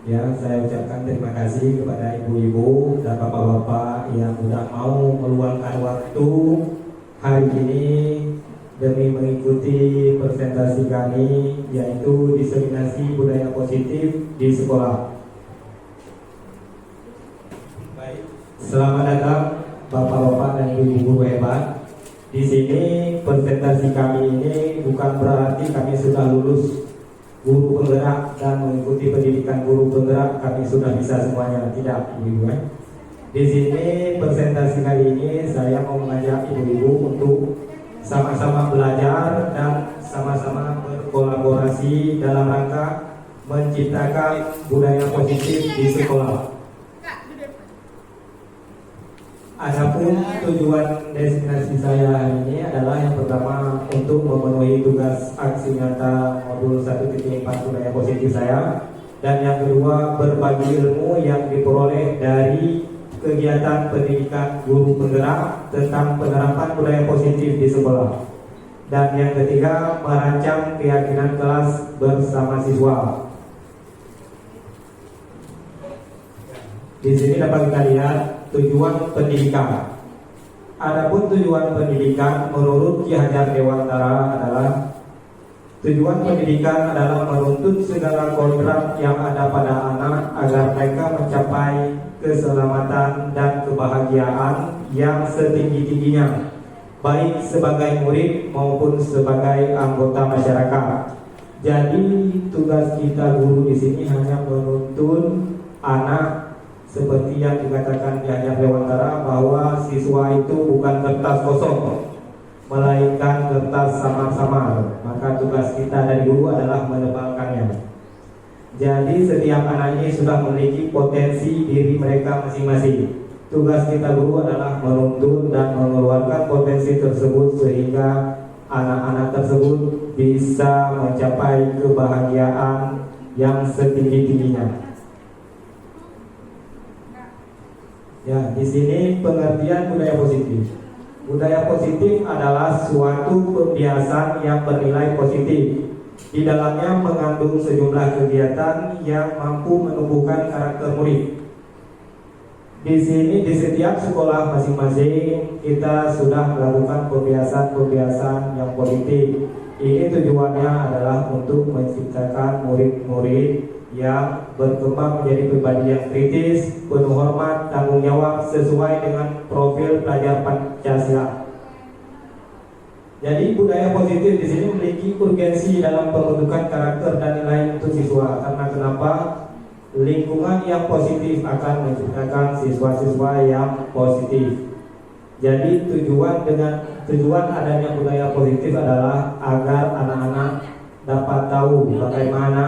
Ya, saya ucapkan terima kasih kepada ibu-ibu dan bapak-bapak yang sudah mau meluangkan waktu hari ini demi mengikuti presentasi kami, yaitu diseminasi budaya positif di sekolah. Baik, selamat datang bapak-bapak dan ibu-ibu hebat. Di sini presentasi kami ini bukan berarti kami sudah lulus guru penggerak dan mengikuti pendidikan guru penggerak kami sudah bisa semuanya, tidak, ibu-ibu. Di sini presentasi kali ini saya mau mengajak ibu-ibu untuk sama-sama belajar dan sama-sama berkolaborasi dalam rangka menciptakan budaya positif di sekolah. Adapun tujuan destinasi saya hari ini adalah yang pertama untuk memenuhi tugas aksi nyata modul 1.4 budaya positif saya, dan yang kedua berbagi ilmu yang diperoleh dari kegiatan pendidikan guru penggerak tentang penerapan budaya positif di sekolah, dan yang ketiga merancang keyakinan kelas bersama siswa. Di sini dapat kita lihat tujuan pendidikan. Adapun tujuan pendidikan menurut Ki Hajar Dewantara adalah tujuan pendidikan adalah menuntut segala kodrat yang ada pada anak agar mereka mencapai keselamatan dan kebahagiaan yang setinggi-tingginya, baik sebagai murid maupun sebagai anggota masyarakat. Jadi tugas kita guru di sini hanya menuntun anak seperti yang dikatakan Ki Hajar Dewantara, bahwa siswa itu bukan kertas kosong, melainkan kertas samar-samar. Maka tugas kita dari guru adalah menebalkannya. Jadi setiap anak ini sudah memiliki potensi diri mereka masing-masing. Tugas kita guru adalah menuntun dan mengeluarkan potensi tersebut sehingga anak-anak tersebut bisa mencapai kebahagiaan yang setinggi-tingginya. Ya, di sini pengertian budaya positif. Budaya positif adalah suatu kebiasaan yang bernilai positif. Di dalamnya mengandung sejumlah kegiatan yang mampu menumbuhkan karakter murid. Di sini di setiap sekolah masing-masing kita sudah melakukan kebiasaan-kebiasaan yang positif. Ini tujuannya adalah untuk menciptakan murid-murid yang berkembang menjadi pribadi yang kritis, penuh hormat, tanggung jawab sesuai dengan profil pelajar Pancasila. Jadi budaya positif di sini memiliki urgensi dalam pembentukan karakter dan nilai untuk siswa. Karena kenapa? Lingkungan yang positif akan menciptakan siswa-siswa yang positif. Jadi tujuan adanya budaya positif adalah agar anak-anak dapat tahu bagaimana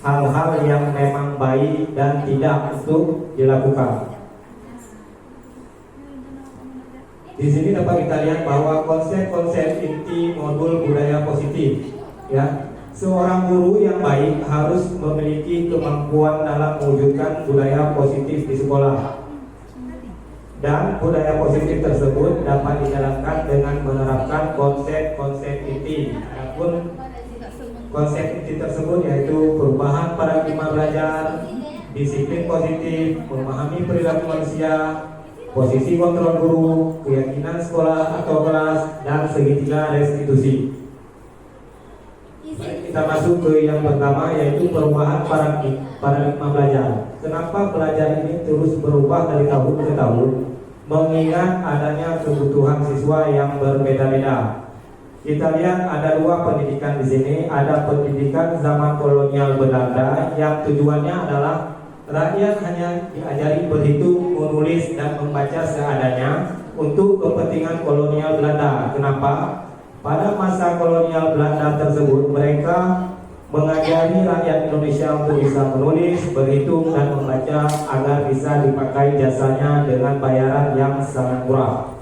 hal-hal yang memang baik dan tidak untuk dilakukan. Di sini dapat kita lihat bahwa konsep-konsep inti modul budaya positif. Ya, seorang guru yang baik harus memiliki kemampuan dalam mewujudkan budaya positif di sekolah. Dan budaya positif tersebut dapat dijalankan dengan menerapkan konsep-konsep inti. Adapun konsep inti tersebut yaitu perubahan paradigma belajar, disiplin positif, memahami perilaku manusia, posisi kontrol guru, keyakinan sekolah atau kelas, dan segitiga restitusi. Baik, kita masuk ke yang pertama yaitu perubahan paradigma belajar. Kenapa belajar ini terus berubah dari tahun ke tahun? Mengingat adanya kebutuhan siswa yang berbeda-beda. Kita lihat ada dua pendidikan di sini. Ada pendidikan zaman kolonial Belanda yang tujuannya adalah rakyat hanya diajari berhitung, menulis, dan membaca seadanya untuk kepentingan kolonial Belanda. Kenapa? Pada masa kolonial Belanda tersebut mereka mengajari rakyat Indonesia untuk bisa menulis, berhitung, dan membaca agar bisa dipakai jasanya dengan bayaran yang sangat murah.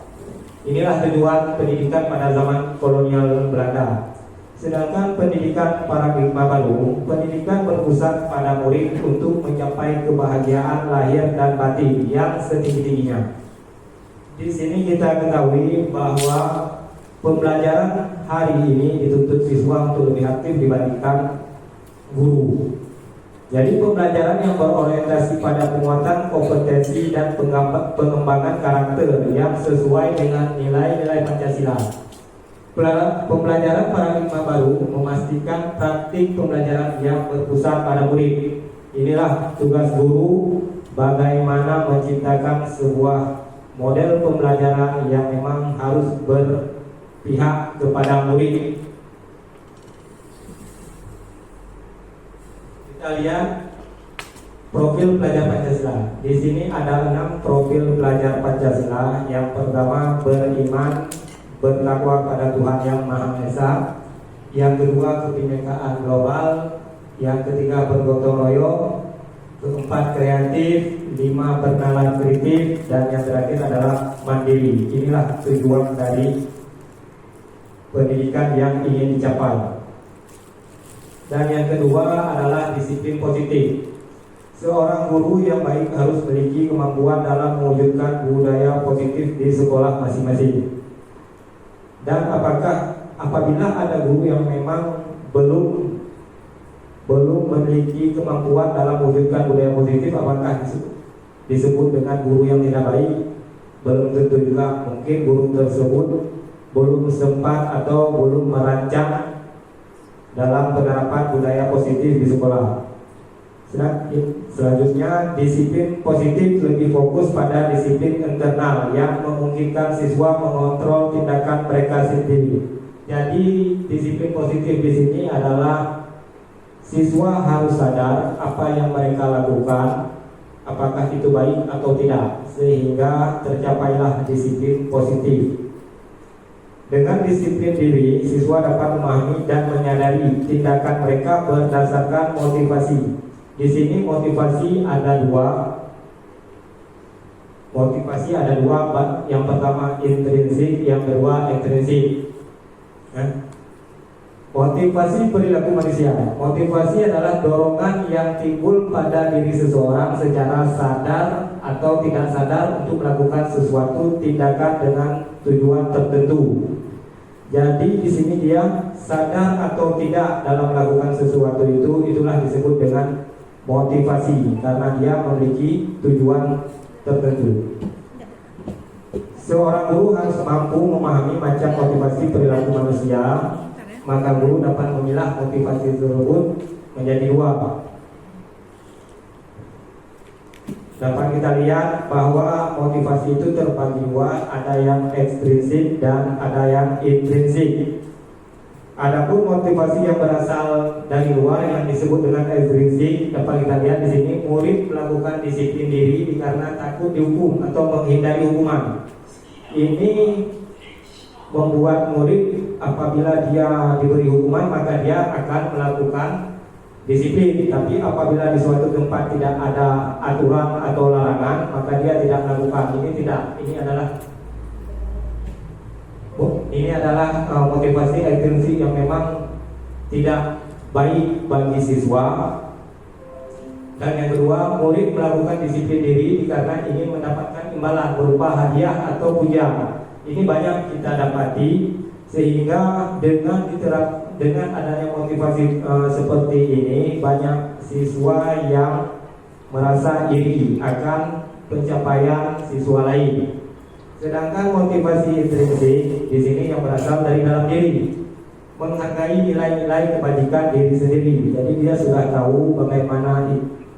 Inilah tujuan pendidikan pada zaman kolonial Belanda. Sedangkan pendidikan paradigma baru, pendidikan berpusat pada murid untuk mencapai kebahagiaan lahir dan batin yang setinggi-tingginya. Di sini kita ketahui bahwa pembelajaran hari ini dituntut siswa untuk lebih aktif dibandingkan guru. Jadi pembelajaran yang berorientasi pada penguatan kompetensi dan pengembangan karakter yang sesuai dengan nilai-nilai Pancasila. Pembelajaran paradigma baru memastikan praktik pembelajaran yang berpusat pada murid. Inilah tugas guru, bagaimana menciptakan sebuah model pembelajaran yang memang harus berpihak kepada murid. Kita lihat profil pelajar Pancasila. Di sini ada 6 profil pelajar Pancasila. Yang pertama, beriman, bertakwa pada Tuhan Yang Maha Esa. Yang kedua, kebinekaan global. Yang ketiga, bergotong royong. Keempat, kreatif. 5, bernalar kritis. Dan yang terakhir adalah mandiri. Inilah tujuan dari pendidikan yang ingin dicapai. Dan yang kedua adalah disiplin positif. Seorang guru yang baik harus memiliki kemampuan dalam mewujudkan budaya positif di sekolah masing-masing. Dan apabila ada guru yang memang belum memiliki kemampuan dalam mewujudkan budaya positif, apakah disebut dengan guru yang tidak baik? Belum tentu juga. Mungkin guru tersebut belum sempat atau belum merancang dalam penerapan budaya positif di sekolah. Selanjutnya, disiplin positif lebih fokus pada disiplin internal yang memungkinkan siswa mengontrol tindakan mereka sendiri. Jadi disiplin positif di sini adalah siswa harus sadar apa yang mereka lakukan, apakah itu baik atau tidak, sehingga tercapailah disiplin positif. Dengan disiplin diri, siswa dapat memahami dan menyadari tindakan mereka berdasarkan motivasi. Di sini motivasi ada dua. Yang pertama intrinsik, yang kedua ekstrinsik. Motivasi perilaku manusia. Motivasi adalah dorongan yang timbul pada diri seseorang secara sadar atau tidak sadar untuk melakukan sesuatu tindakan dengan tujuan tertentu. Jadi di sini dia sadar atau tidak dalam melakukan sesuatu itu, itulah disebut dengan motivasi karena dia memiliki tujuan tertentu. Seorang guru harus mampu memahami macam motivasi perilaku manusia, maka guru dapat memilah motivasi tersebut menjadi dua. Dapat kita lihat bahwa motivasi itu terbagi dua, ada yang ekstrinsik dan ada yang intrinsik. Adapun motivasi yang berasal dari luar yang disebut dengan ekstrinsik, dapat kita lihat di sini murid melakukan disiplin diri karena takut dihukum atau menghindari hukuman. Ini membuat murid apabila dia diberi hukuman maka dia akan melakukan disiplin. Tapi apabila di suatu tempat tidak ada aturan atau larangan maka dia tidak melakukan. Ini adalah motivasi ekstrinsik yang memang tidak baik bagi siswa. Dan yang kedua, murid melakukan disiplin diri karena ingin mendapatkan imbalan berupa hadiah atau puja. Ini banyak kita dapati, sehingga dengan adanya motivasi seperti ini, banyak siswa yang merasa iri akan pencapaian siswa lain. Sedangkan motivasi intrinsik di sini yang berasal dari dalam diri, menghargai nilai-nilai kebajikan diri sendiri. Jadi dia sudah tahu bagaimana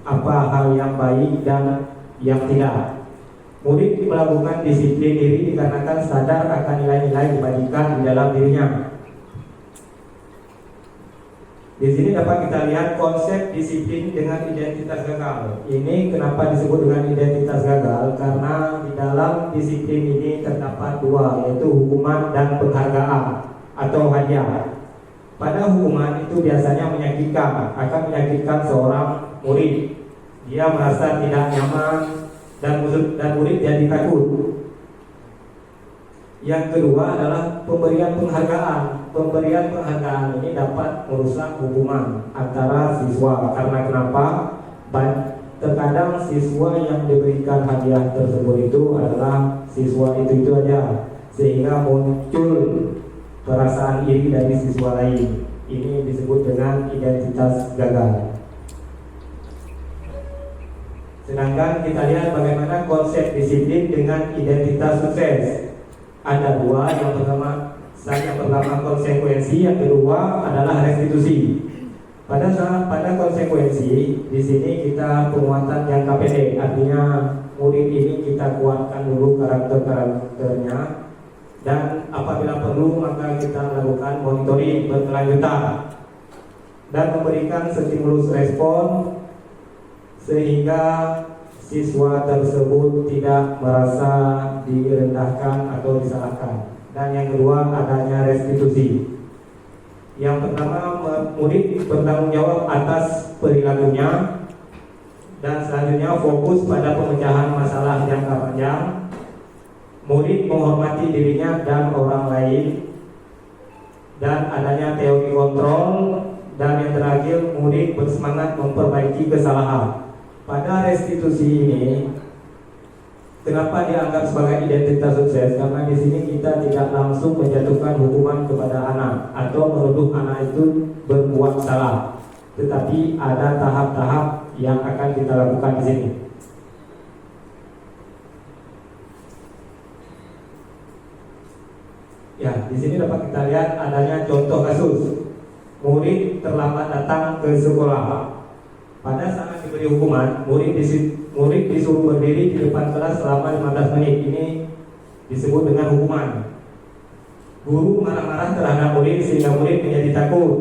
apa hal yang baik dan yang tidak. Murid melakukan disiplin diri dikarenakan sadar akan nilai-nilai kebajikan di dalam dirinya. Di sini dapat kita lihat konsep disiplin dengan identitas gagal. Ini kenapa disebut dengan identitas gagal? Karena di dalam disiplin ini terdapat dua, yaitu hukuman dan penghargaan atau hadiah. Pada hukuman itu biasanya akan menyakitkan seorang murid. Dia merasa tidak nyaman dan murid jadi takut. Yang kedua adalah pemberian penghargaan. Pemberian penghargaan ini dapat merusak hubungan antara siswa. Karena kenapa? Terkadang siswa yang diberikan hadiah tersebut itu adalah siswa itu aja, sehingga muncul perasaan iri dari siswa lain. Ini disebut dengan identitas gagal. Sedangkan kita lihat bagaimana konsep disiplin dengan identitas sukses. Ada dua, yang pertama konsekuensi, yang kedua adalah restitusi. Pada konsekuensi di sini kita penguatan jangka pendek, artinya murid ini kita kuatkan dulu karakternya, dan apabila perlu maka kita lakukan monitoring berkelanjutan dan memberikan stimulus respon sehingga siswa tersebut tidak merasa direndahkan atau disalahkan. Dan yang kedua adanya restitusi. Yang pertama, murid bertanggung jawab atas perilakunya, dan selanjutnya fokus pada pemecahan masalah jangka panjang. Murid menghormati dirinya dan orang lain, dan adanya teori kontrol. Dan yang terakhir, murid bersemangat memperbaiki kesalahan. Pada restitusi ini, kenapa dianggap sebagai identitas sukses? Karena di sini kita tidak langsung menjatuhkan hukuman kepada anak atau menuduh anak itu berbuat salah, tetapi ada tahap-tahap yang akan kita lakukan di sini. Ya, di sini dapat kita lihat adanya contoh kasus. Murid terlambat datang ke sekolah. Pada saat diberi hukuman, murid disuruh berdiri di depan kelas selama 15 menit. Ini disebut dengan hukuman. Guru marah-marah terhadap murid sehingga murid menjadi takut,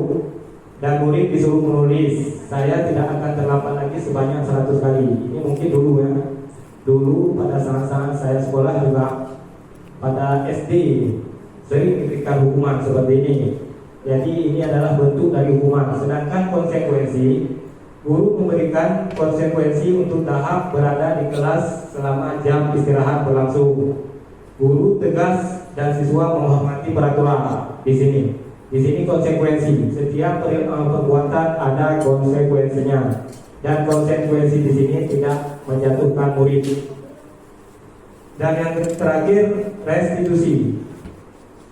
dan murid disuruh menulis, "Saya tidak akan terlambat lagi sebanyak 100 kali." Ini mungkin dulu ya. Dulu pada saat-saat saya sekolah juga pada SD sering diberikan hukuman seperti ini. Jadi ini adalah bentuk dari hukuman. Sedangkan konsekuensi, guru memberikan konsekuensi untuk tahap berada di kelas selama jam istirahat berlangsung. Guru tegas dan siswa menghormati peraturan. Di sini konsekuensi. Setiap perbuatan ada konsekuensinya, dan konsekuensi di sini tidak menjatuhkan murid. Dan yang terakhir, restitusi,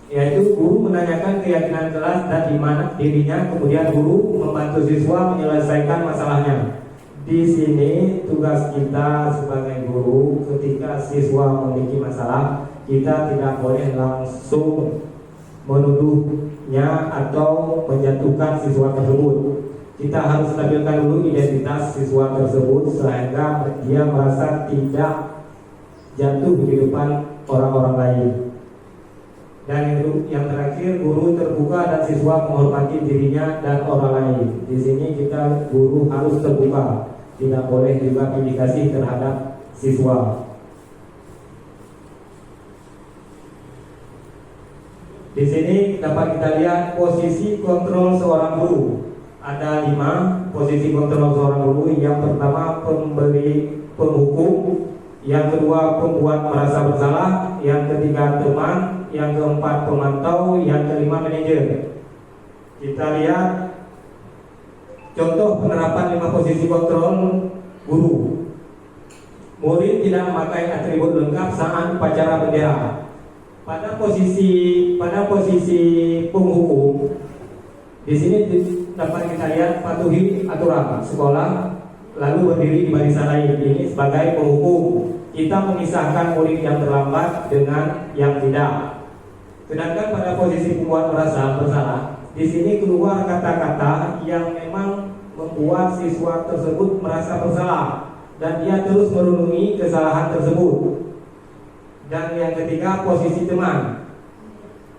yaitu guru menanyakan keyakinan kelas dan di mana dirinya, kemudian guru membantu siswa menyelesaikan masalahnya. Di sini tugas kita sebagai guru, ketika siswa memiliki masalah, kita tidak boleh langsung menuduhnya atau menjatuhkan siswa tersebut. Kita harus stabilkan dulu identitas siswa tersebut sehingga dia merasa tidak jatuh di depan orang-orang lain. Dan yang terakhir, guru terbuka dan siswa menghormati dirinya dan orang lain. Di sini kita guru harus terbuka, tidak boleh juga indikasi terhadap siswa. Di sini dapat kita lihat posisi kontrol seorang guru. Ada 5 posisi kontrol seorang guru. Yang pertama, pemberi penghukum. Yang kedua, pembuat merasa bersalah. Yang ketiga, teman. Yang keempat, pemantau. Yang kelima, manajer. Kita lihat contoh penerapan 5 posisi kontrol guru. Murid tidak memakai atribut lengkap saat upacara bendera. Pada posisi penghukum, di sini dapat kita lihat patuhi aturan sekolah, lalu berdiri di barisan lain. Ini sebagai penghukum. Kita memisahkan murid yang terlambat dengan yang tidak. Sedangkan pada posisi pembuat merasa bersalah, di sini keluar kata-kata yang memang membuat siswa tersebut merasa bersalah, dan dia terus merenungi kesalahan tersebut. Dan yang ketiga, posisi teman.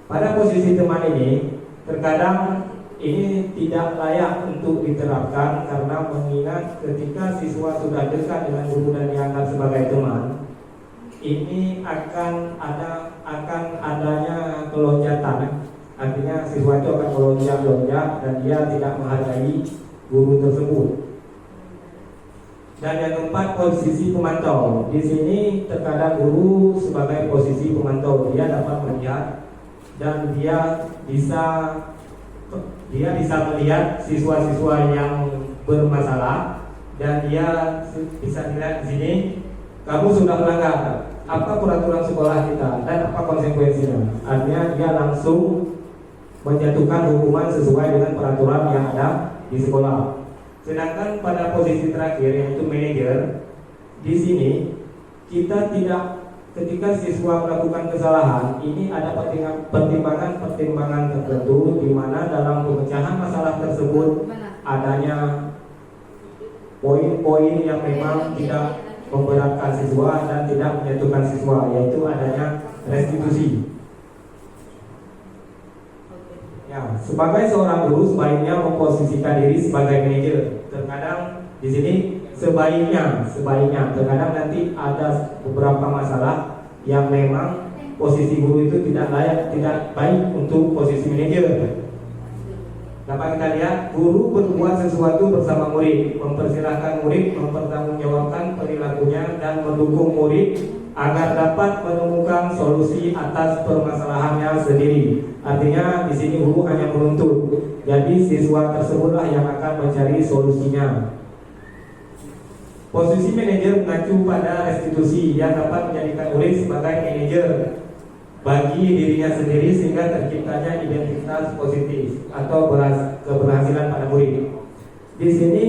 Pada posisi teman ini, terkadang ini tidak layak untuk diterapkan, karena mengingat ketika siswa sudah dekat dengan guru dan dianggap sebagai teman, ini akan adanya kelonjatan. Artinya siswa itu akan melonjak-lonjak dan dia tidak menghargai guru tersebut. Dan yang keempat, posisi pemantau. Di sini terkadang guru sebagai posisi pemantau, dia dapat melihat dan dia bisa melihat siswa-siswa yang bermasalah, dan dia bisa dilihat di sini, kamu sudah melanggar apa peraturan sekolah kita dan apa konsekuensinya. Artinya dia langsung menjatuhkan hukuman sesuai dengan peraturan yang ada di sekolah. Sedangkan pada posisi terakhir, yaitu manajer, Di sini kita tidak, ketika siswa melakukan kesalahan, ini ada pertimbangan tertentu di mana dalam pemecahan masalah tersebut adanya poin-poin yang memang tidak memberatkan siswa dan tidak menjatuhkan siswa, yaitu adanya restitusi. Ya, sebagai seorang guru sebaiknya memposisikan diri sebagai manajer. Terkadang di sini sebaiknya terkadang nanti ada beberapa masalah yang memang posisi guru itu tidak layak, tidak baik untuk posisi manajer. Dapat kita lihat, guru berbuat sesuatu bersama murid, mempersilahkan murid mempertanggungjawabkan perilakunya dan mendukung murid agar dapat menemukan solusi atas permasalahannya sendiri. Artinya di sini guru hanya menuntut, jadi siswa tersebutlah yang akan mencari solusinya. Posisi manajer mengacu pada restitusi yang dapat menjadikan murid sebagai manajer bagi dirinya sendiri sehingga terciptanya identitas positif atau keberhasilan pada murid. Di sini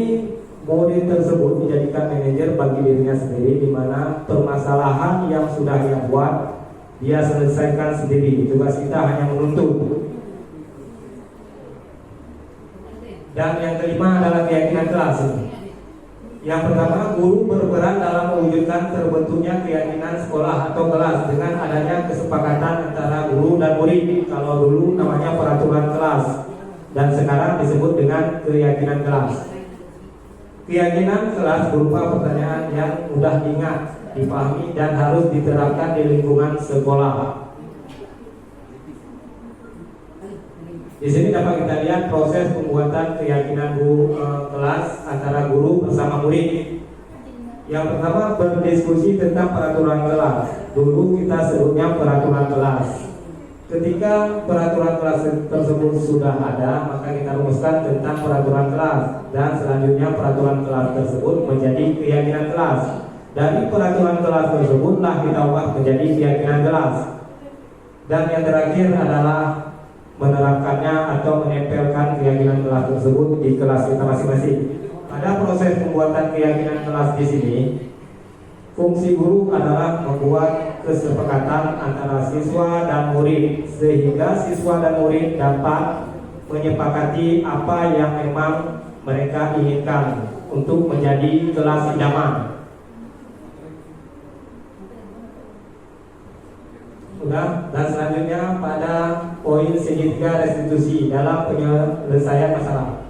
murid tersebut menjadikan manajer bagi dirinya sendiri, di mana permasalahan yang sudah dia buat dia selesaikan sendiri. Tugas kita hanya menuntut. Dan yang kelima adalah keyakinan kelas. Yang pertama, guru berperan dalam mewujudkan terbentuknya keyakinan sekolah atau kelas dengan adanya kesepakatan antara guru dan murid. Kalau dulu namanya peraturan kelas dan sekarang disebut dengan keyakinan kelas. Keyakinan kelas berupa pertanyaan yang mudah diingat, dipahami dan harus diterapkan di lingkungan sekolah. Di sini dapat kita lihat proses pembuatan keyakinan kelas antara guru bersama murid. Yang pertama, berdiskusi tentang peraturan kelas. Dulu kita sebutnya peraturan kelas. Ketika peraturan kelas tersebut sudah ada, maka kita rumuskan tentang peraturan kelas, dan selanjutnya peraturan kelas tersebut menjadi keyakinan kelas. Dari peraturan kelas tersebutlah kita ubah menjadi keyakinan kelas. Dan yang terakhir adalah menerapkannya atau menempelkan keyakinan kelas tersebut di kelas kita masing-masing. Pada proses pembuatan keyakinan kelas di sini, fungsi guru adalah membuat kesepakatan antara siswa dan murid sehingga siswa dan murid dapat menyepakati apa yang memang mereka inginkan untuk menjadi kelas idaman. Dan selanjutnya pada poin segitiga restitusi dalam penyelesaian masalah.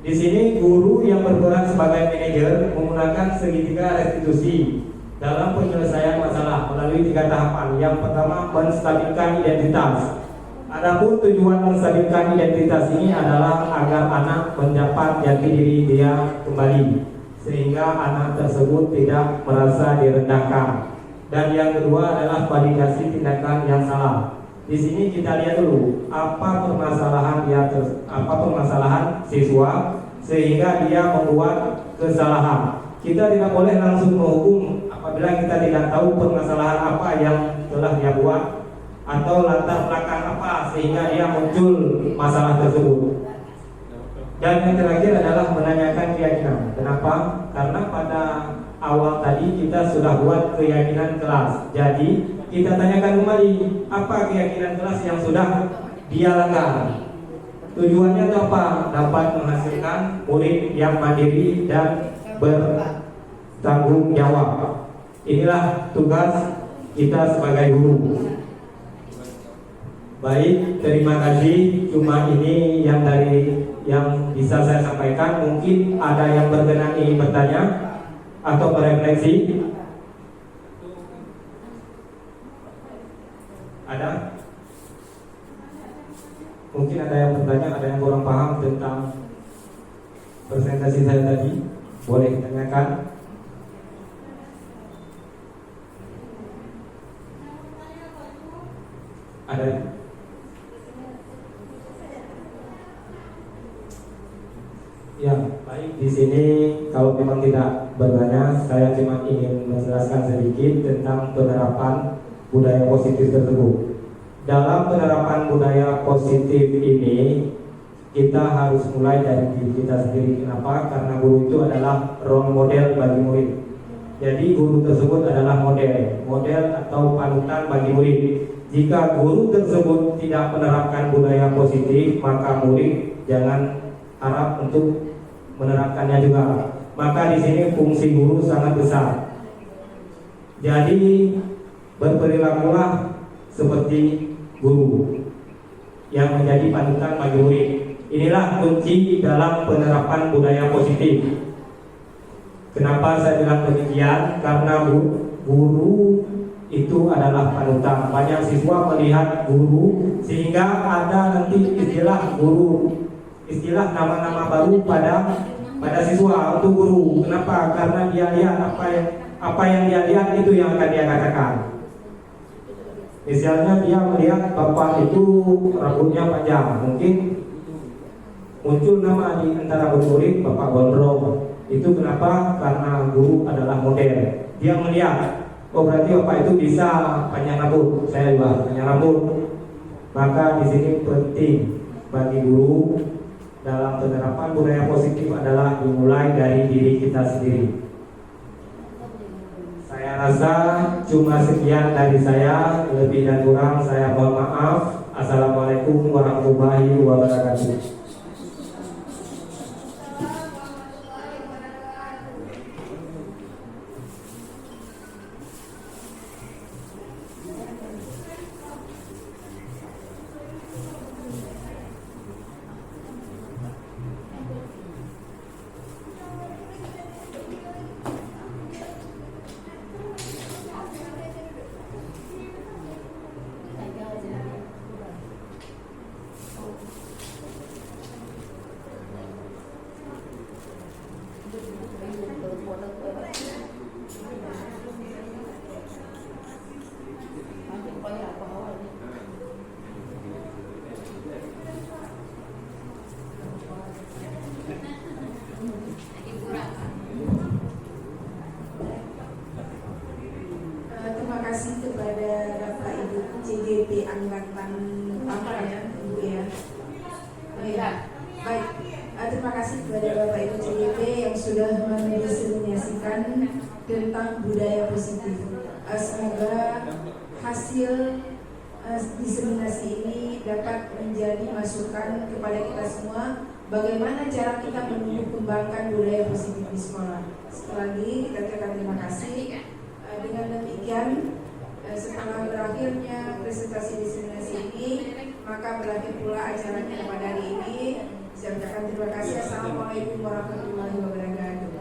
Di sini guru yang berperan sebagai manajer menggunakan segitiga restitusi dalam penyelesaian masalah melalui 3 tahapan. Yang pertama, menstabilkan identitas. Adapun tujuan menstabilkan identitas ini adalah agar anak mendapat jati diri dia kembali, sehingga anak tersebut tidak merasa direndahkan. Dan yang kedua adalah validasi tindakan yang salah. Di sini kita lihat dulu apa permasalahan siswa sehingga dia membuat kesalahan. Kita tidak boleh langsung menghukum apabila kita tidak tahu permasalahan apa yang telah dia buat atau latar belakang apa sehingga dia muncul masalah tersebut. Dan yang terakhir adalah menanyakan keyakinan. Kenapa? Karena pada awal tadi kita sudah buat keyakinan kelas. Jadi kita tanyakan kembali apa keyakinan kelas yang sudah dia langgar. Tujuannya itu apa? Dapat menghasilkan murid yang mandiri dan bertanggung jawab. Inilah tugas kita sebagai guru. Baik, terima kasih. Cuma ini yang bisa saya sampaikan. Mungkin ada yang berkenan ingin bertanya atau berefleksi. Ada? Mungkin ada yang bertanya, ada yang kurang paham tentang presentasi saya tadi. Boleh tanyakan. Ada? Ya, baik. Di sini kalau memang tidak bertanya, saya cuma ingin menjelaskan sedikit tentang penerapan budaya positif tersebut. Dalam penerapan budaya positif ini, kita harus mulai dari diri kita sendiri. Kenapa? Karena guru itu adalah role model bagi murid. Jadi guru tersebut adalah model atau panutan bagi murid. Jika guru tersebut tidak menerapkan budaya positif, maka murid jangan harap untuk menerapkannya juga. Maka di sini fungsi guru sangat besar. Jadi berperilakulah seperti guru yang menjadi panutan bagi murid. Inilah kunci dalam penerapan budaya positif. Kenapa saya bilang demikian? Karena guru itu adalah panutan. Banyak siswa melihat guru sehingga ada nanti istilah guru, istilah nama-nama baru pada siswa untuk guru. Kenapa? Karena dia lihat apa yang dia lihat itu yang akan dia katakan. Misalnya dia melihat bapak itu rambutnya panjang, mungkin muncul nama di antara murid bapak gondrong. Itu kenapa? Karena guru adalah model. Dia melihat, oh berarti bapak itu bisa panjang rambut, saya juga panjang rambut. Maka di sini penting bagi guru dalam penerapan budaya positif adalah dimulai dari diri kita sendiri. Saya rasa cuma sekian dari saya, lebih dan kurang saya mohon maaf. Assalamualaikum warahmatullahi wabarakatuh. Terima kasih kepada Bapak Ibu CGP Angkatan apa ya, Ibu ya. Baik, terima kasih kepada Bapak Ibu CGP yang sudah mendiseminasikan tentang budaya positif. Semoga hasil diseminasi ini dapat menjadi masukan kepada kita semua bagaimana cara kita menumbuh kembangkan budaya positif di sekolah. Sekali lagi kita ucapkan terima kasih. Dengan demikian setelah berakhirnya presentasi diseminasi ini, maka berakhir pula acaranya pada hari ini. Saya ucapkan terima kasih. Assalamualaikum warahmatullahi wabarakatuh.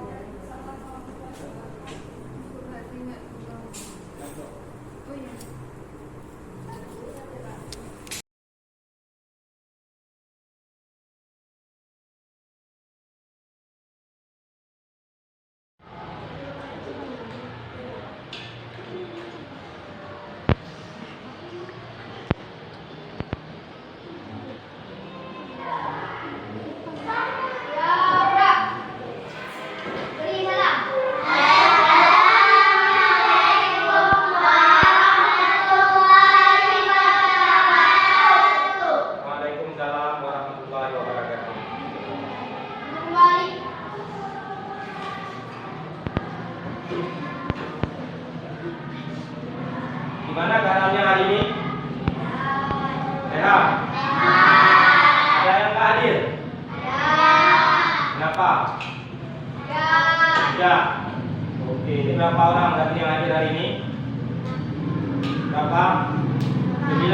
Gimana keadaannya hari ini? Sehat? Ada yang nggak hadir? Kenapa? Tidak. Oke, ini berapa orang berarti yang hadir hari ini? Berapa? 9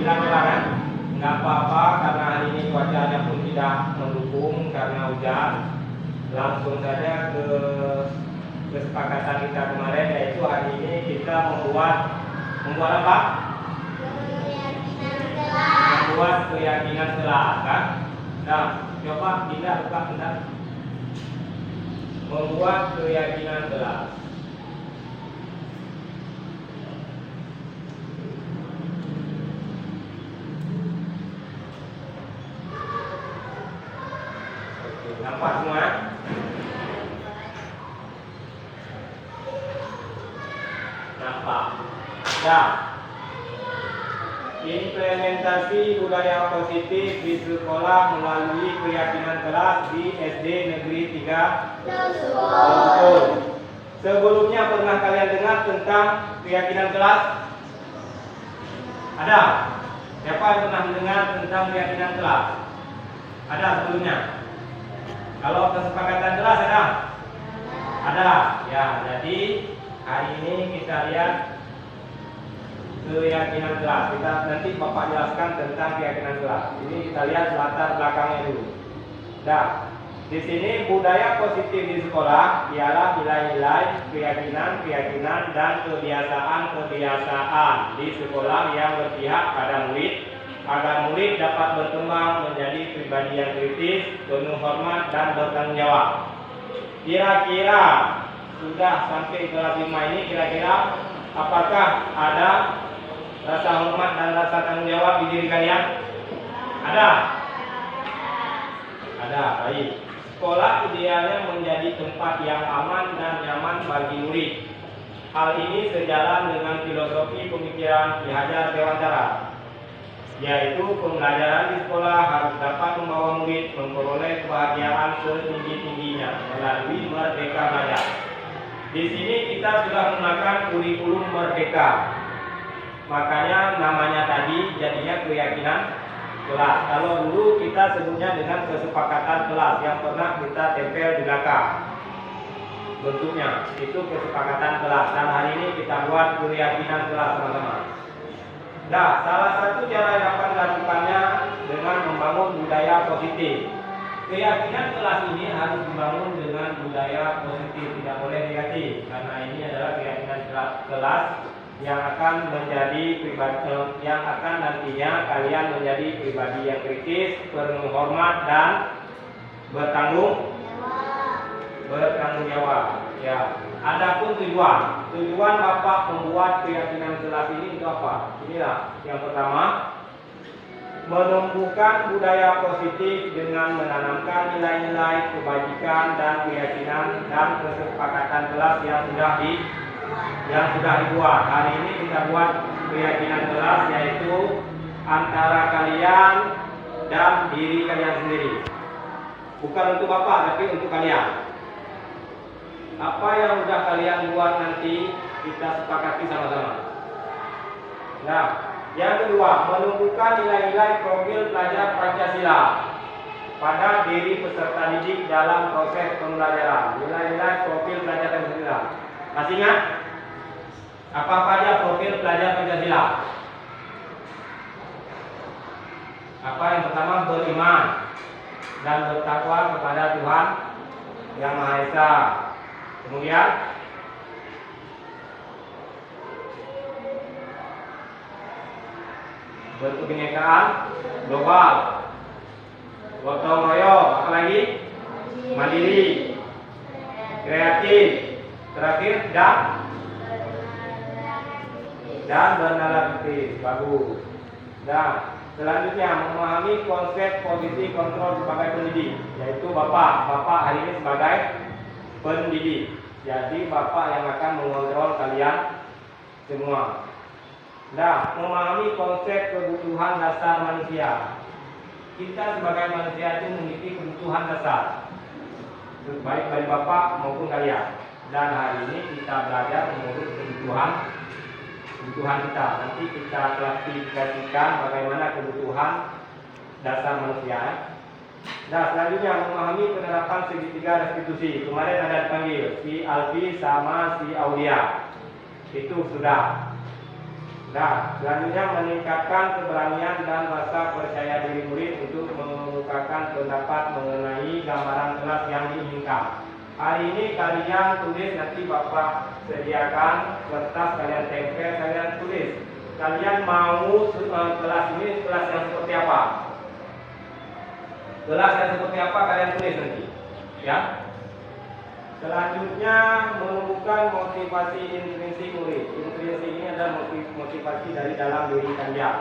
orang kan? Nggak apa-apa karena hari ini cuacanya pun tidak mendukung karena hujan. Langsung saja ke kesepakatan kita kemarin, yaitu hari ini kita membuat apa? Membuat keyakinan kelas kan? Nah, coba kita buka bentar. Membuat keyakinan kelas. Oke, nampak semua? Nampak? Ya. Implementasi budaya positif di sekolah melalui keyakinan kelas di SD Negeri 3 Tersebut. Sebelumnya pernah kalian dengar tentang keyakinan kelas? Ada? Siapa yang pernah mendengar tentang keyakinan kelas? Ada sebelumnya? Kalau kesepakatan kelas ada? Ada. Ya, jadi hari ini kita lihat keyakinan kelas. Kita nanti Bapak jelaskan tentang keyakinan kelas. Ini kita lihat latar belakangnya dulu. Nah, di sini budaya positif di sekolah ialah nilai-nilai, keyakinan dan kebiasaan-kebiasaan di sekolah yang berpihak pada murid agar murid dapat berkembang menjadi pribadi yang kritis, penuh hormat dan bertanggung jawab. Kira-kira sudah sampai kelas 5 ini, kira-kira apakah ada rasa hormat dan rasa tanggung jawab di diri kalian? Ada? Ada, baik. Sekolah idealnya menjadi tempat yang aman dan nyaman bagi murid. Hal ini sejalan dengan filosofi pemikiran Ki Hajar Dewantara, yaitu pembelajaran di sekolah harus dapat membawa murid memperoleh kebahagiaan setinggi-tingginya melalui Merdeka Belajar. Di sini kita sudah menggunakan kurikulum Merdeka, makanya namanya tadi jadinya keyakinan kelas. Kalau dulu kita sebutnya dengan kesepakatan kelas yang pernah kita tempel di belakang. Bentuknya itu kesepakatan kelas, dan hari ini kita buat keyakinan kelas sama-sama. Nah, salah satu cara yang dapat dilakukannya dengan membangun budaya positif. Keyakinan kelas ini harus dibangun dengan budaya positif, tidak boleh negatif, karena ini adalah keyakinan kelas yang akan menjadi pribadi, yang akan nantinya kalian menjadi pribadi yang kritis, penuh hormat dan bertanggung jawab. Ya. Adapun tujuan Bapak membuat keyakinan kelas ini itu apa? Inilah yang pertama, menumbuhkan budaya positif dengan menanamkan nilai-nilai kebajikan dan keyakinan dan kesepakatan kelas yang sudah dibuat. Hari ini kita buat keyakinan kelas, yaitu antara kalian dan diri kalian sendiri. Bukan untuk Bapak, tapi untuk kalian. Apa yang sudah kalian buat nanti kita sepakati sama-sama. Nah, yang kedua, menumbuhkan nilai-nilai profil pelajar Pancasila pada diri peserta didik dalam proses pembelajaran. Nilai-nilai profil pelajar Pancasila. Masih ingat? Apa saja profil pelajar Pancasila? Apa yang pertama, beriman dan bertakwa kepada Tuhan Yang Maha Esa. Kemudian berkebinekaan global, gotong royong, apalagi mandiri, kreatif, terakhir dan bernalar kritis. Bagus. Nah, selanjutnya memahami konsep posisi kontrol sebagai pendidik, yaitu Bapak hari ini sebagai pendidik. Jadi Bapak yang akan mengontrol kalian semua. Nah, memahami konsep kebutuhan dasar manusia. Kita sebagai manusia itu memiliki kebutuhan dasar, baik dari Bapak maupun kalian. Dan hari ini kita belajar mengurus kebutuhan kita. Nanti kita klasifikasikan bagaimana kebutuhan dasar manusia. Nah, selanjutnya memahami penerapan segitiga restitusi. Kemarin ada dipanggil si Alfi sama si Aulia. Itu sudah. Nah, selanjutnya meningkatkan keberanian dan rasa percaya diri murid untuk mengemukakan pendapat mengenai gambaran kelas yang diinginkan. Hari ini kalian tulis, nanti Bapak sediakan kertas, kalian tempel, kalian tulis. Kalian mau kelas ini kelas yang seperti apa? Kelas yang seperti apa kalian tulis nanti, ya. Selanjutnya menumbuhkan motivasi intrinsik murid. Intrinsik ini adalah motivasi dari dalam diri kalian.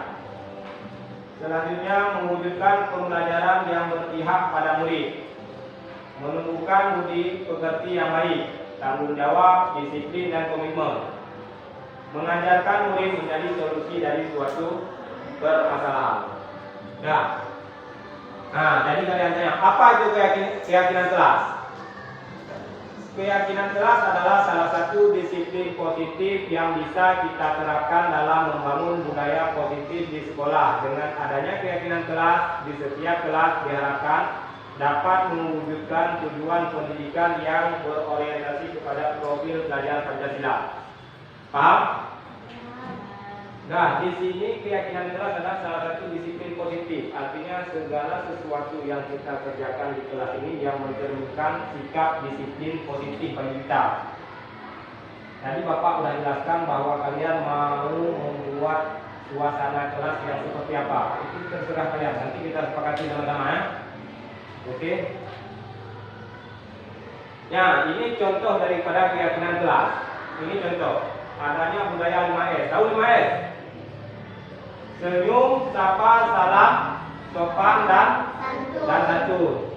Selanjutnya mewujudkan pembelajaran yang berpihak pada murid. Menumbuhkan budi pekerti yang baik, tanggung jawab, disiplin dan komitmen. Mengajarkan murid menjadi solusi dari suatu permasalahan. Nah, jadi kalian tanya, apa itu keyakinan kelas? keyakinan kelas adalah salah satu disiplin positif yang bisa kita terapkan dalam membangun budaya positif di sekolah. Dengan adanya keyakinan kelas di setiap kelas diharapkan dapat mewujudkan tujuan pendidikan yang berorientasi kepada profil pelajar Pancasila. Paham? Nah, di sini keyakinan kelas adalah salah satu disiplin positif. Artinya segala sesuatu yang kita kerjakan di kelas ini yang mencerminkan sikap disiplin positif bagi kita. Tadi Bapak sudah jelaskan bahwa kalian mau membuat suasana kelas yang seperti apa. Itu terserah kalian. Nanti kita sepakati sama-sama ya. Oke. Ya, ini contoh daripada keyakinan kelas. Ini contoh. Adanya budaya 5S. Tahu 5S? Senyum, sapa, salam, sopan dan santun.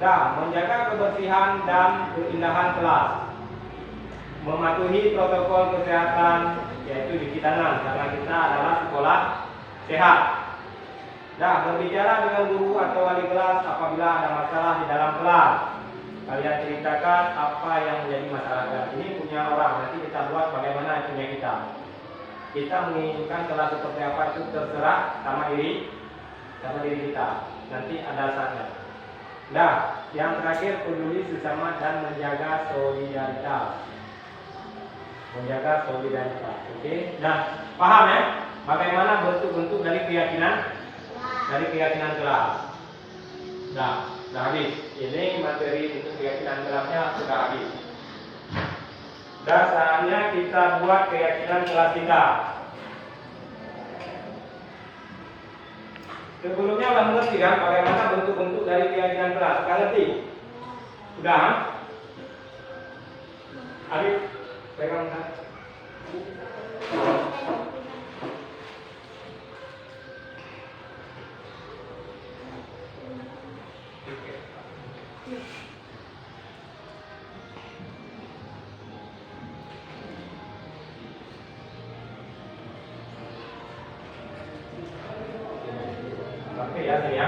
Nah, menjaga kebersihan dan keindahan kelas. Mematuhi protokol kesehatan, yaitu cuci tangan, karena kita adalah sekolah sehat. Nah, berbicara dengan guru atau wali kelas apabila ada masalah di dalam kelas. Kalian ceritakan apa yang menjadi masalah. Ini punya orang, nanti kita buat bagaimana punya kita. Kita menginginkan kelas seperti apa itu terserah sama diri kita. Nanti ada saatnya. Nah, yang terakhir peduli sesama dan menjaga solidaritas. Oke. Nah, paham ya? Bagaimana bentuk-bentuk dari keyakinan kelas. Nah, sudah habis. Ini materi untuk keyakinan kelasnya sudah habis. Dasarnya kita buat keyakinan kelas kita. Sebelumnya sudah mengerti kan bagaimana bentuk-bentuk dari keyakinan kelas? Kalian ngerti? Sudah? Arif, pegang kan? Oke ya, sini ya.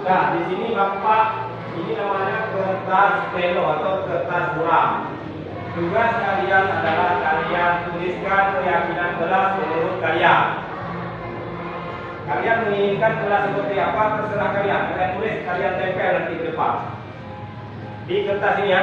Nah, di sini Bapak, ini namanya kertas peno atau kertas buram. Tugas kalian adalah kalian tuliskan keyakinan kelas menurut kalian. Kalian menginginkan kelas seperti apa, terserah kalian. Kalian tulis, kalian tempel nanti ke depan. Di kertas ini ya.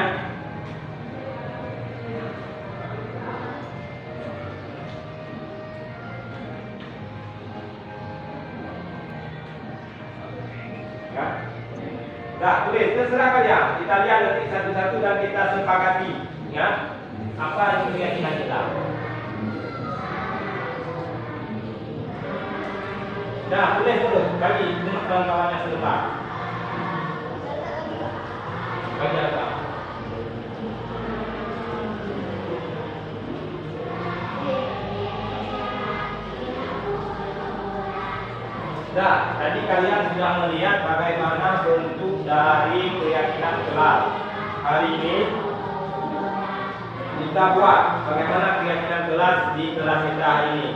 Nah, tulis, terserah kalian. Kita lihat nanti satu-satu dan kita sepakati, ya, apa yang keyakinan kita. Nah, tulis dulu, bagi kawan-kawannya sebentar. Bagi apa? Nah, tadi kalian sudah melihat bagaimana bentuk dari keyakinan kelas. Hari ini kita buat bagaimana keyakinan kelas di kelas kita ini.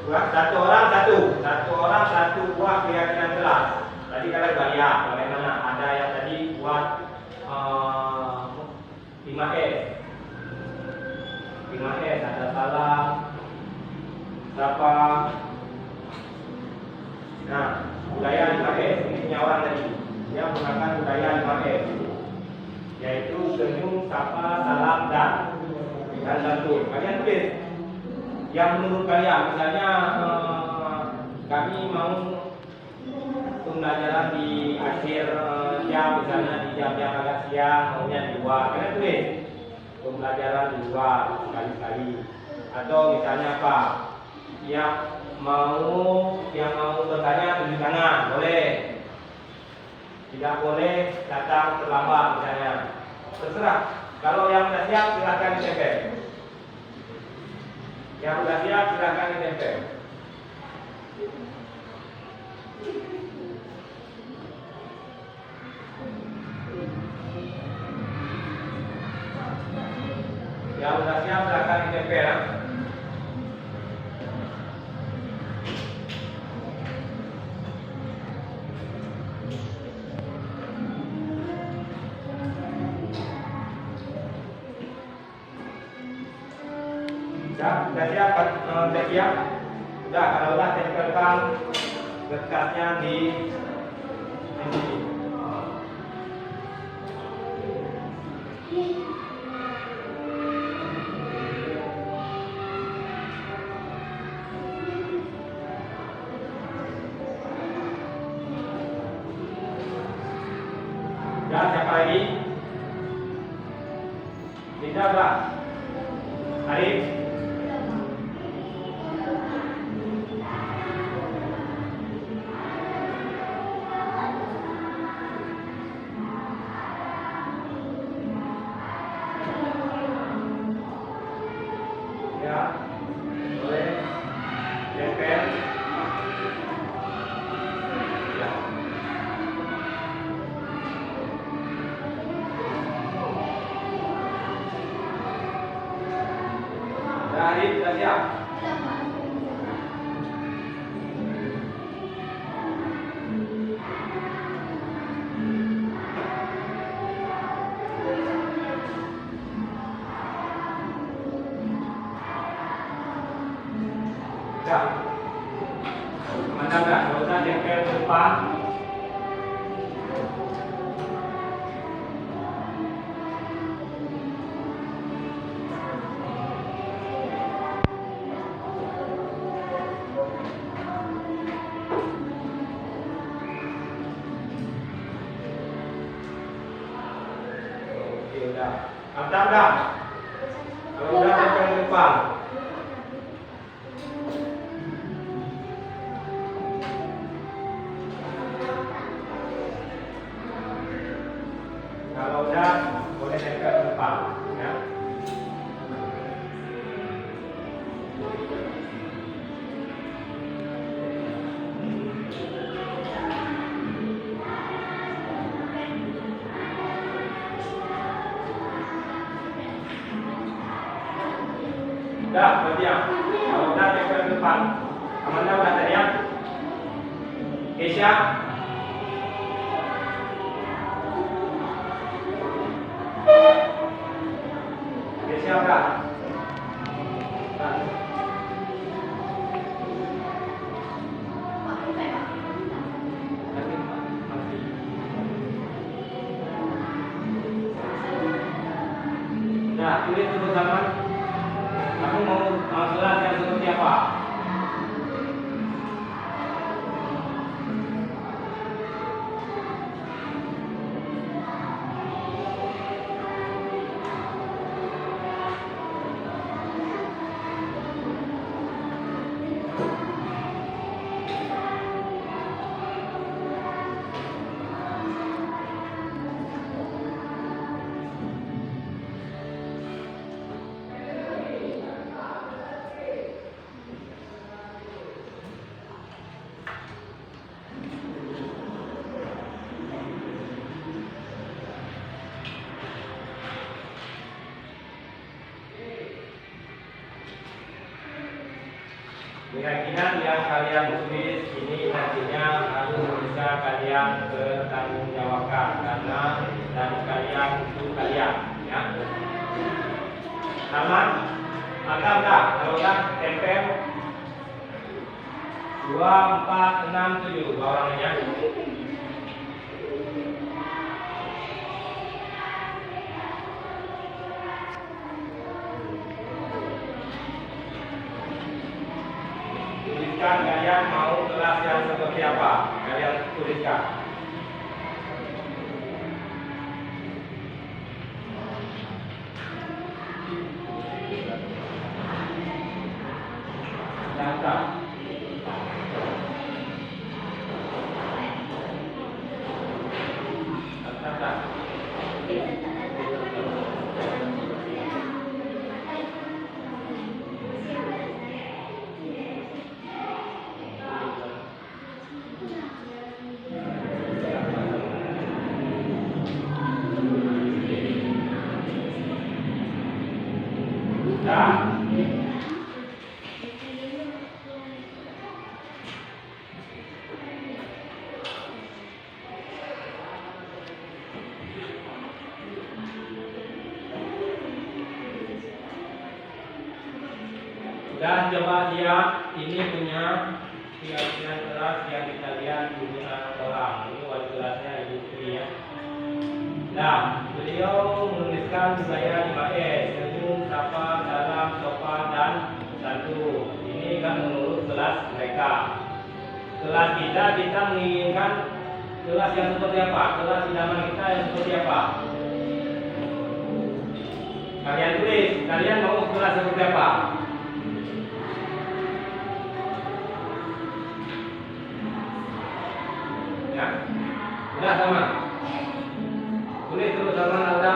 Buat satu orang satu buah keyakinan kelas. Tadi kalian sudah lihat bagaimana ada yang tadi buat 5S. 5S, ada salam, sapa. Nah, budaya 5S ini punya orang tadi. Dia menggunakan budaya 5S, yaitu senyum, sapa, salam, dan santun. Kalian tulis yang menurut kalian. Misalnya kami mau pembelajaran di akhir jam, misalnya di jam-jam agak siang, maunya di luar. Kalian tulis pembelajaran di luar sekali-kali. Atau misalnya apa, yang mau bertanya tunjuk tangan, boleh. Tidak boleh datang terlambat misalnya. Terserah. Kalau yang sudah siap silakan ditempel. Yang sudah siap silakan ditempel. Yang sudah siap silakan ditempel. Sudah siap, sudah siap. Sudah, kalau sudah tempelkan dekatnya di sini. Sudah, siapa lagi? Tidak, sudah. Arif. Ya, boleh tempel. Ya. Dari sudah siap. Sudah. Mana enggak? Kalau sudah tempel ke depan. Oke, udah. Mantap dah. Kalau udah tempel ke depan. Kalau udah boleh tempel ke depan, ya. Udah, berdiam. Kalau udah tempel ke depan. Amanda udah terdiam. Keisha. Keisha udah. Udah. Udah, tulis dulu zaman. Aku mau jelas yang seperti apa. Keyakinan yang kalian tulis ini nantinya harus bisa kalian bertanggungjawabkan karena dan kalian itu kalian, ya. Aman? Mantap dah. Kalau udah tempel 2, 4, 6, 7 orangnya. Tuliskan kalian mau kelas yang seperti apa. Kalian tuliskan. Daftar. Dan coba lihat ini punya keyakinan kelas yang kita lihat di orang. Ini wali kelasnya Ibu Tri ya. Nah, beliau menuliskan saya 5S, senyum, sapa, salam, sopan, dan santun. Ini kan menurut kelas mereka. Kelas kita menginginkan kelas yang seperti apa? Kelas idaman kita yang seperti apa? Kalian tulis, kalian mau kelas seperti apa? Ya, udah sama. Tulis terus sama ada.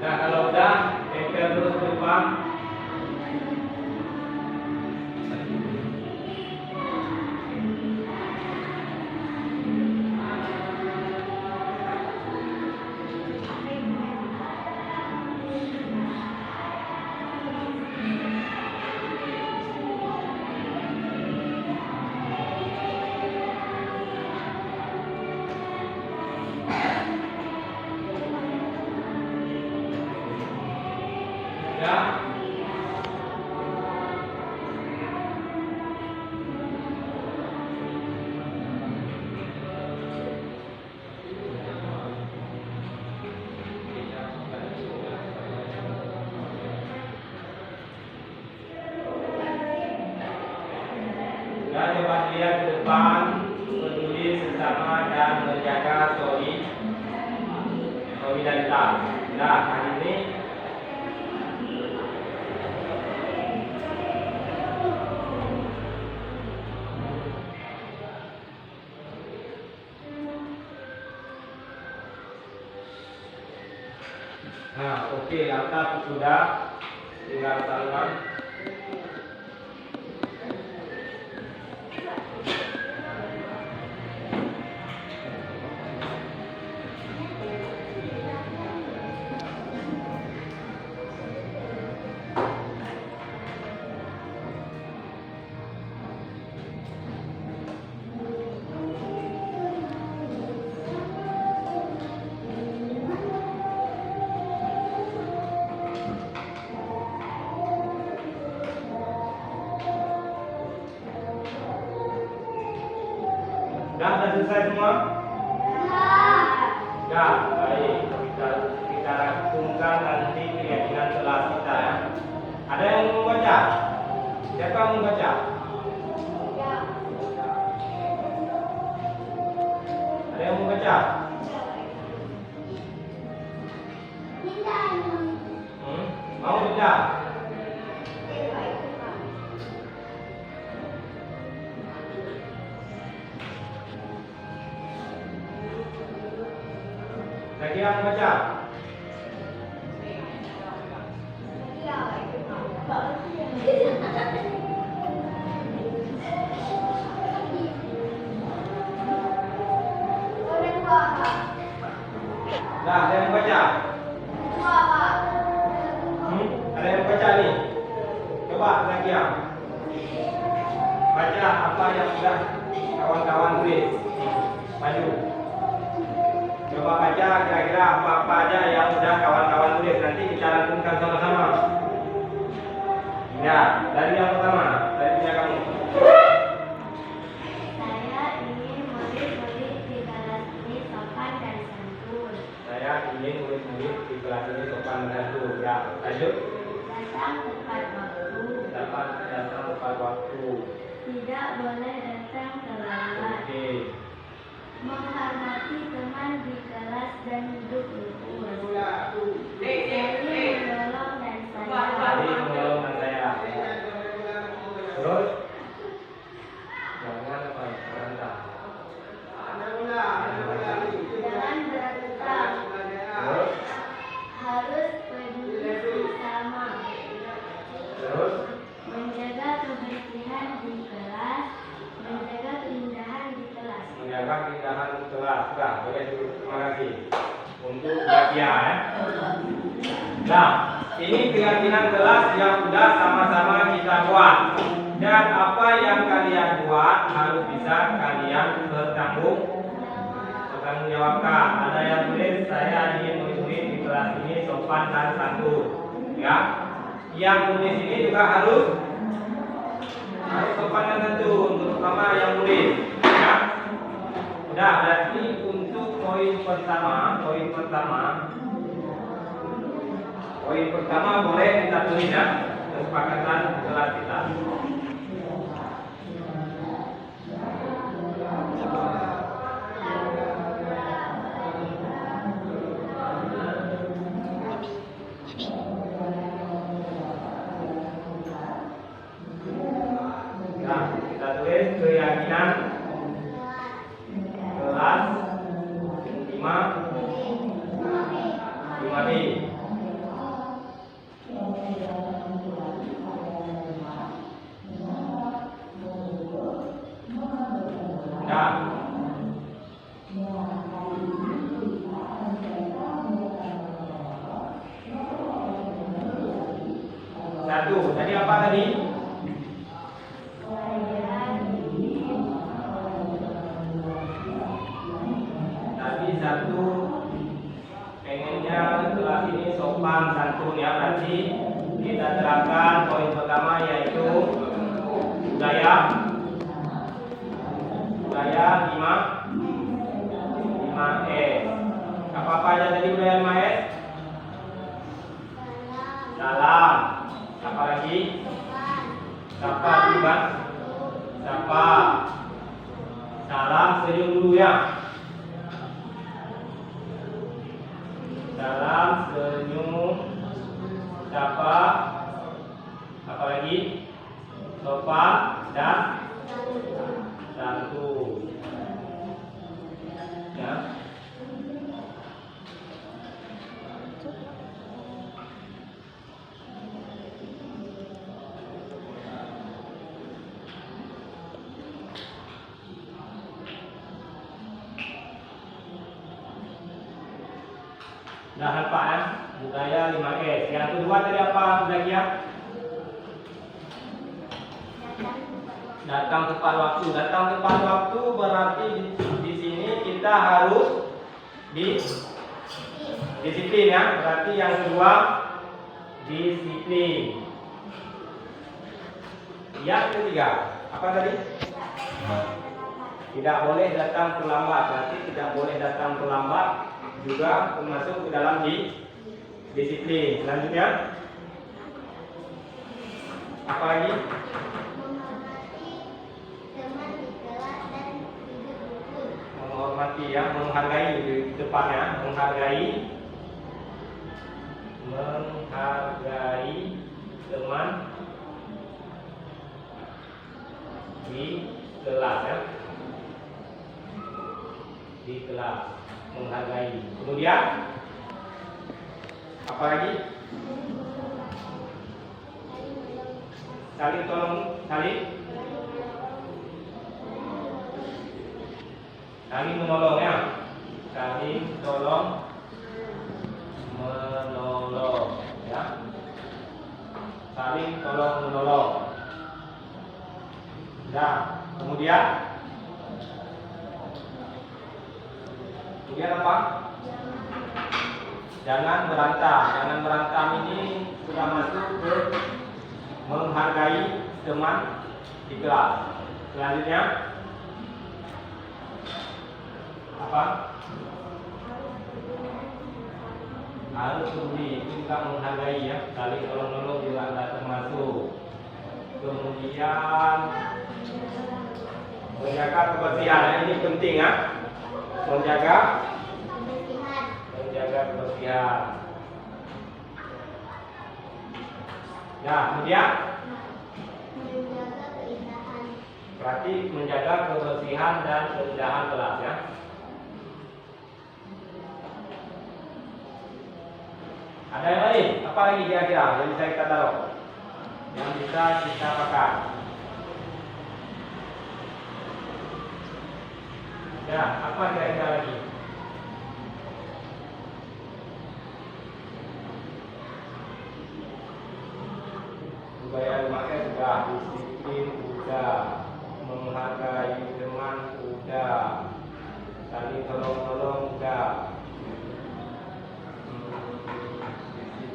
Nah kalau udah, tempel terus ke depan. Ya. Dan coba lihat ke depan, peduli sesama dan menjaga solidaritas. Nah, hari ini nah, oke, atas sudah tinggal salurkan. Sudah selesai semua? Ya, baik. Kita rangkumkan nanti keyakinan kelas kita ya. Ada yang mau baca? Siapa yang mau baca? Ada yang mau baca? Mau baca? Lagi yang baca? Nah, ada yang baca? Ada yang baca nih? Coba lagi yang baca apa yang sudah kawan-kawan tulis. Maju. Coba baca kira-kira apa-apa aja yang sudah kawan-kawan tulis. Nanti kita rangkumkan sama-sama. Ya, dari yang pertama, dari punya kamu. Saya ingin murid-murid di kelas ini sopan dan santun. Saya ingin murid-murid di kelas ini sopan dan santun. Ya, lanjut. Datang tepat waktu. Dapat datang tepat waktu. Tidak boleh datang terlambat. Oke. Menghormati teman di kelas dan hidup rukun. Saling menolong dan sayang. Tadi menolong saya. Terus jangan apa berantak. Jangan berantak. Terus Harus peduli sesama. terus Menjaga kebersihan di kelas. Menjaga keindahan di kelas. menjaga keindahan kelas. Sudah, boleh dulu. Terima kasih untuk perhatian ya. Nah, ini keyakinan kelas yang sudah sama-sama kita buat. Dan apa yang kalian buat harus bisa kalian bertanggung jawabkan. Ada yang tulis saya ingin murid-murid di kelas ini sopan dan santun. Ya, yang tulis ini juga harus sopan dan santun, terutama yang murid. Ya, udah berarti untuk poin pertama boleh kita tulis ya, kesepakatan kelas kita. Kita tulis keyakinan kelas 5B. Satu, tadi apa tadi? Tadi satu, pengennya kelas ini sopan santun ya, berarti kita terapkan poin pertama yaitu budaya 5S. Apa aja tadi budaya 5S? Salam. Apa lagi? Sapa dulu Bang. Sapa. Salam senyum dulu ya. Salam senyum. Sapa. Apa lagi? Sopan dan santun. Ya. Nah, apa ya? Budaya 5S. Yang kedua tadi apa lagi ya? Datang tepat waktu. Datang tepat waktu berarti di sini kita harus disiplin ya. Berarti yang kedua disiplin. Yang ketiga apa tadi? Tidak boleh datang terlambat. Berarti tidak boleh datang terlambat juga termasuk ke dalam disiplin. Selanjutnya apa lagi? Menghormati ya, menghargai di depannya, menghargai teman di kelas ya, di kelas menghargai. Kemudian apa lagi? Saling menolong ya, saling menolong ya, saling tolong menolong. Nah, kemudian apa? Jangan berantem. Jangan berantem ini sudah masuk ke menghargai teman di kelas. Selanjutnya apa? Harus peduli, itu juga menghargai ya, saling tolong-menolong juga ada termasuk. Kemudian menjaga kebersihan, ini penting ya, menjaga kebersihan. Nah, kemudian berarti menjaga kebersihan dan keindahan kelas ya. Ada yang lain? Apa lagi kira-kira yang bisa kita taruh? Yang bisa kita pakai? Ya, apa kira-kira lagi? Budaya memakai sudah disiplin udah, menghargai teman udah, saling tolong-tolong udah,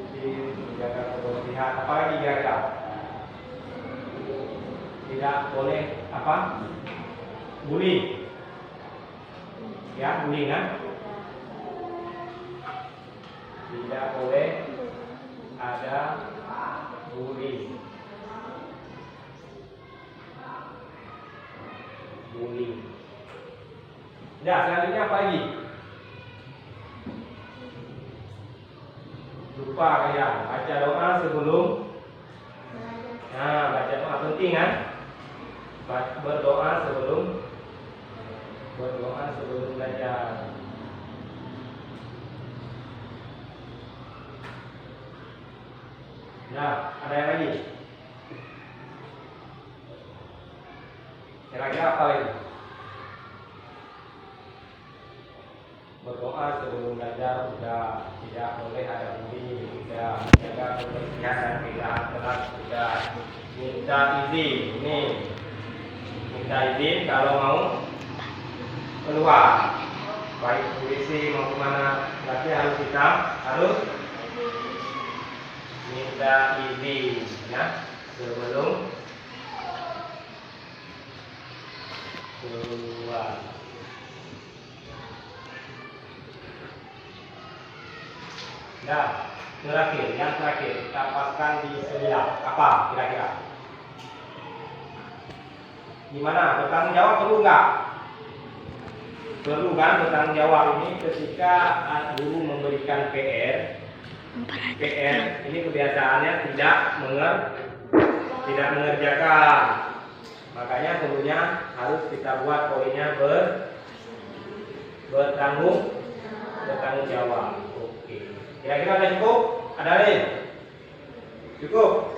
disiplin, menjaga kebersihan. Apa lagi kira-kira? Tidak boleh apa? Bully. Ya, bully kan? Tidak boleh ada bully. Bully. Ya, selanjutnya apa lagi? Lupa kalian, baca doa sebelum. Nah, baca doa penting kan? Berdoa sebelum belajar. Nah, ada yang lagi? Kira-kira apa lagi? Berdoa sebelum belajar sudah, tidak boleh ada bully, tidak menjaga kebersihan dan tidak telat, sudah. Minta izin, ini minta izin kalau mau keluar, baik polisi mau kemana, berarti harus minta izin ya sebelum keluar. Nah, yang terakhir kita paskan di sembilan. Apa kira-kira? Gimana? Bertanggung jawab perlu nggak? Perlu kan bertanggung jawab ini ketika guru memberikan PR ini kebiasaannya tidak mengerjakan. Makanya tentunya harus kita buat poinnya bertanggung jawab. Oke. Kira-kira ada cukup? Ada lain? Cukup?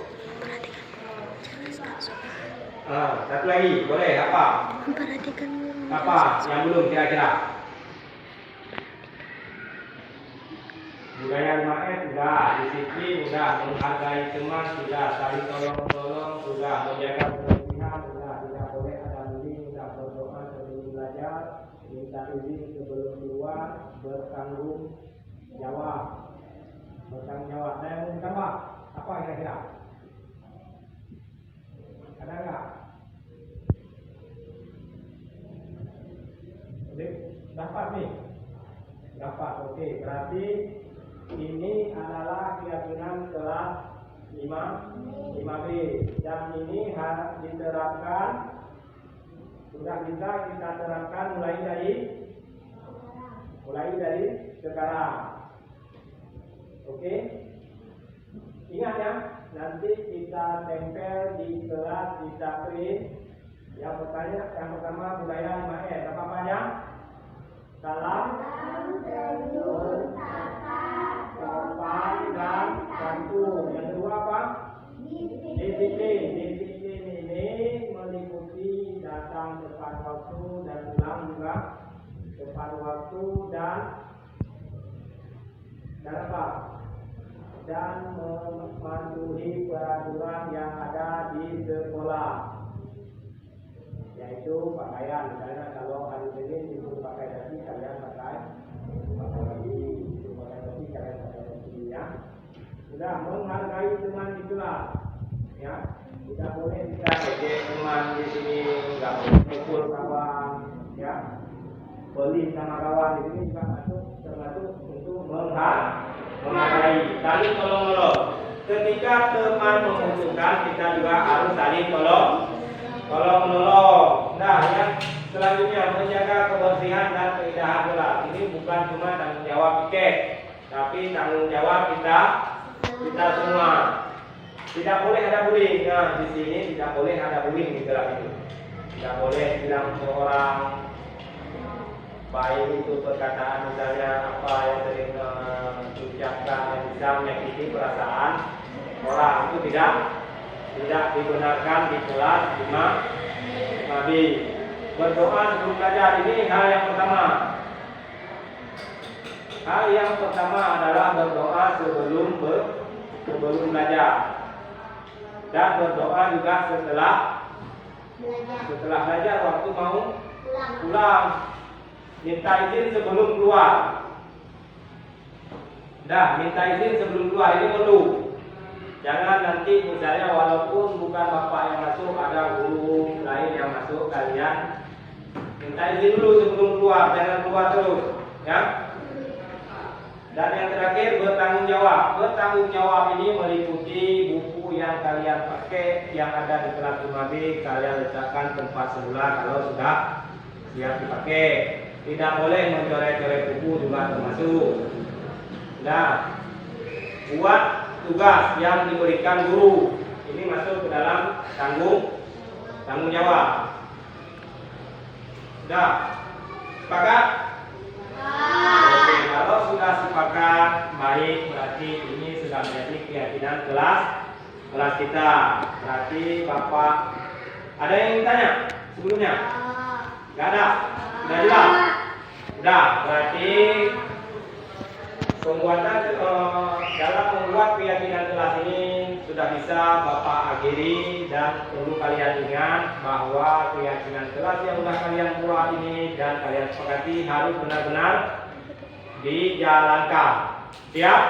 Satu lagi, boleh apa? Apa yang belum kira-kira? Budaya 5S sudah, disiplin sudah, menghargai teman sudah, saling tolong-tolong sudah, menjaga kebersihan sudah, tidak boleh ada bullying sudah, berdoa sebelum belajar, minta izin sebelum keluar, bertanggung jawab. Saya mau tambah apa kira-kira? Ada nggak? Dapat nih? Dapat, oke. Berarti ini adalah keyakinan kelas 5B. Dan ini harus diterapkan. Sudah bisa kita terapkan mulai dari sekarang. Oke? Ingat ya, nanti kita tempel di kelas, kita print. Yang pertama budaya 5S. Apa aja? Salam, senyum, sopan dan santun. Yang kedua apa? Disiplin. Disiplin ini meliputi datang tepat waktu dan pulang juga tepat waktu dan apa? Dan mematuhi peraturan yang ada di sekolah. Yaitu pakaian, misalnya kalau hari Senin disuruh pakai dasi, kalian pakai lagi, disuruh pakai dasi, kalian pakai dasi ya. Sudah, menghargai teman itulah ya. Tidak boleh kita ejek teman di sini, nggak boleh pukul kawan ya. Beli sama kawan di sini juga termasuk untuk menghargai, saling tolong-menolong. Ketika teman membutuhkan, kita juga harus saling tolong-menolong. Nah, yang selanjutnya menjaga kebersihan dan keindahan kelas. Ini bukan cuma tanggung jawab piket, tapi tanggung jawab kita semua. Tidak boleh ada bullying. Nah, di sini tidak boleh ada bullying di kelas itu. Tidak boleh bilang seorang baik itu perkataan misalnya apa yang sering diucapkan yang bisa menyakiti perasaan orang, itu tidak dibenarkan di kelas 5B. Berdoa sebelum belajar ini hal yang pertama. Hal yang pertama adalah berdoa sebelum belajar dan berdoa juga setelah Setelah belajar waktu mau pulang. Minta izin sebelum keluar. Minta izin sebelum keluar, ini perlu. Jangan nanti misalnya walaupun bukan bapak yang masuk, ada guru lain yang masuk, kalian minta izin dulu sebelum keluar, jangan keluar terus, ya. Dan yang terakhir, bertanggung jawab. Bertanggung jawab ini meliputi buku yang kalian pakai yang ada di kelas 5B, kalian letakkan tempat semula kalau sudah siap dipakai. Tidak boleh mencoret-coret buku juga termasuk. Buat tugas yang diberikan guru, ini masuk ke dalam tanggung jawab. Sepakat? Oke, kalau sudah sepakat, baik, berarti ini sudah menjadi keyakinan kelas kita. Berarti Bapak, ada yang ingin tanya sebelumnya? Gak ada? Sudah jelas? Sudah, berarti pembuatan dalam membuat keyakinan kelas ini sudah bisa Bapak akhiri, dan perlu kalian ingat bahwa keyakinan kelas yang sudah kalian buat ini dan kalian sepakati harus benar-benar dijalankan. Siap?